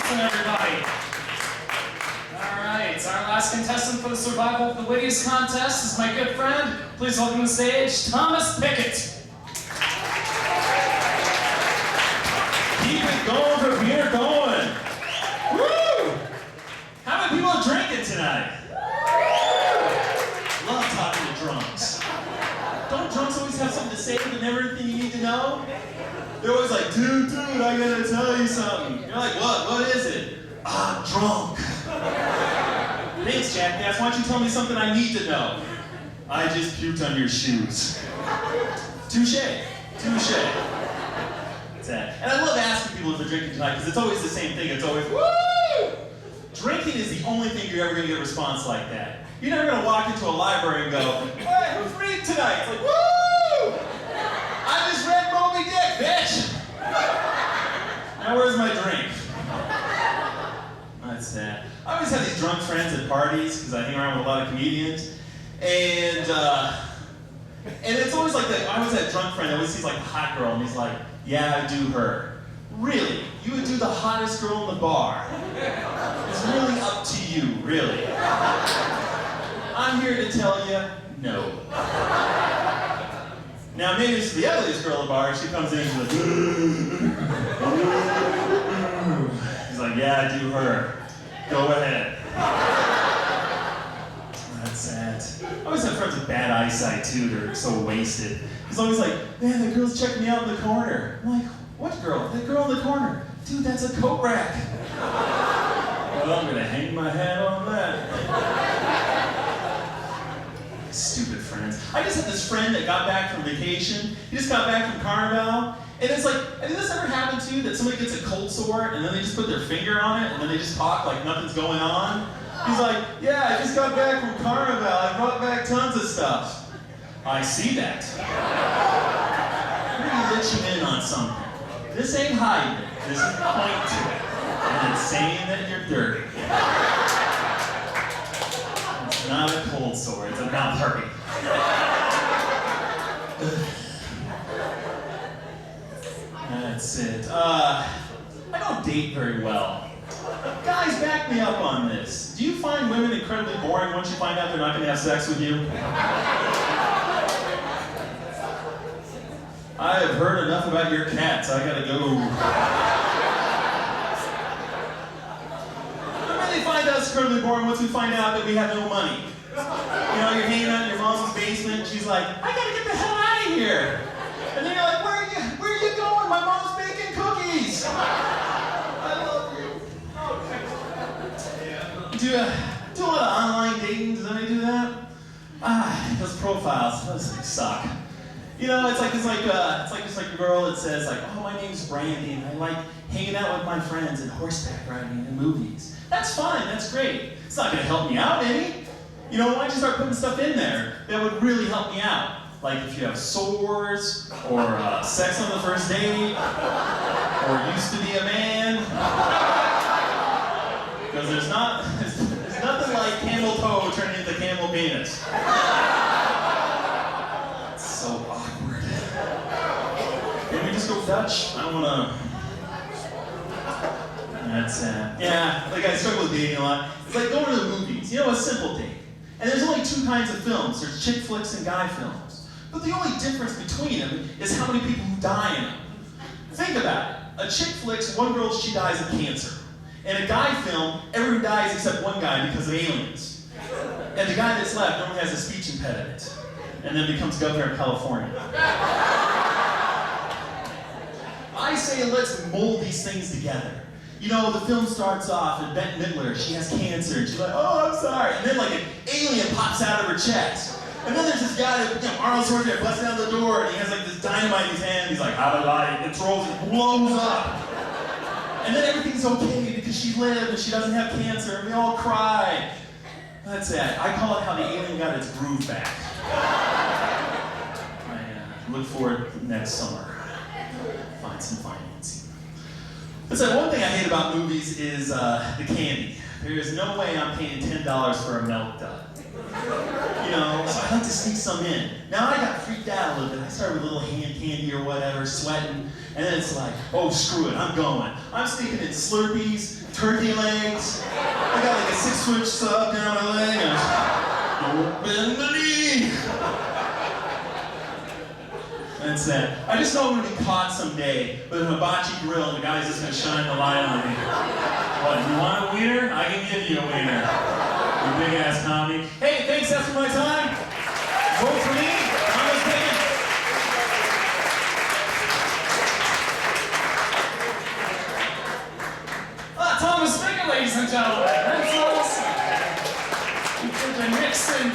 Listen, everybody. All right, our last contestant for the Survival of the Wittiest contest is my good friend. Please welcome to the stage, Thomas Pickett. Keep it going for beer going. Woo! How many people are drinking tonight? Love talking to drunks. Don't drunks always have something to say and everything you need to know? They're always like, dude, I gotta tell you something. You're like, what? What is it? I'm drunk. Thanks, jackass. Why don't you tell me something I need to know? I just puked on your shoes. Touche. And I love asking people if they're drinking tonight because it's always the same thing. It's always, woo! Drinking is the only thing you're ever going to get a response like that. You're never going to walk into a library and go, hey, who's reading tonight? It's like, woo! I just read Moby Dick, bitch! Now where's my drink? That's sad. I always have these drunk friends at parties because I hang around with a lot of comedians. And it's always like that. I always have a drunk friend that always sees like a hot girl and he's like, yeah, I do her. Really? You would do the hottest girl in the bar? It's really up to you, really. I'm here to tell you, no. Now maybe it's the ugliest girl in the bar. She comes in and she's like, he's like, yeah, I do her. Go ahead. That's sad. I always have friends with bad eyesight too. They're so wasted. He's always like, man, the girl's checking me out in the corner. I'm like, what girl? That girl in the corner. Dude, that's a coat rack. Well, I'm gonna hang my hat on that. Stupid friends. I just had this friend that got back from vacation. He just got back from Carnival. And it's like, has this ever happened to you that somebody gets a cold sore and then they just put their finger on it and then they just talk like nothing's going on? He's like, yeah, I just got back from Carnival. I brought back tons of stuff. I see that. I'm gonna let you in on something. This ain't hiding it. This is pointing to it. And it's saying that you're dirty. It's not a cold sore, it's a mouth hurry. That's it. I don't date very well. Guys, back me up on this. Do you find women incredibly boring once you find out they're not going to have sex with you? I have heard enough about your cats. I gotta go. When they find us incredibly boring once we find out that we have no money. You know, you're hanging out in your mom's basement and she's like, I gotta get the hell out of here. And then you're like, where are you going? My mom's baking cookies. I love you. Do a lot of online dating? Does anybody do that? Those profiles, those things suck. You know, it's like a girl that says like, oh, my name's Brandy and I like hanging out with my friends and horseback riding and movies. That's fine, that's great. It's not gonna help me out any. You know, why don't you start putting stuff in there that would really help me out? Like if you have sores, or sex on the first date, or used to be a man. Because there's nothing like camel toe turning into camel penis. It's so awkward. Can we just go Dutch? I don't wanna. That's sad. Yeah, like I struggle with dating a lot. It's like going to the movies. You know, a simple date. And there's only two kinds of films. There's chick flicks and guy films. But the only difference between them is how many people who die in them. Think about it. A chick flick's one girl, she dies of cancer. In a guy film, everyone dies except one guy because of aliens. And the guy that's left only has a speech impediment. And then becomes governor of California. I say let's mold these things together. You know, the film starts off and Bette Midler, she has cancer, and she's like, oh, I'm sorry. And then like an alien pops out of her chest. And then there's this guy that, you know, Arnold Schwarzenegger busts down the door and he has like this dynamite in his hand. He's like, how to lie? It rolls and blows up. And then everything's okay because she lived and she doesn't have cancer and we all cry. That's it. I call it how the alien got its groove back. I look forward to next summer. Find some financing. That's like one thing I hate about movies is the candy. There is no way I'm paying $10 for a milk dud. You know, so I like to sneak some in. Now I got freaked out a little bit. I started with a little hand candy or whatever, sweating, and then it's like, oh, screw it, I'm going. I'm sneaking in Slurpees, turkey legs. I got like a 6-foot sub down my leg, and don't bend the knee. That's that. I just know I'm gonna be caught someday with a hibachi grill, and the guy's just gonna shine the light on me. What, you want a wiener? I can give you a wiener. You big ass commie. Hey, thanks, that's for my time. Vote for me, Thomas Pickett. Thomas Pickett, ladies and gentlemen. That's awesome. You did the Nixon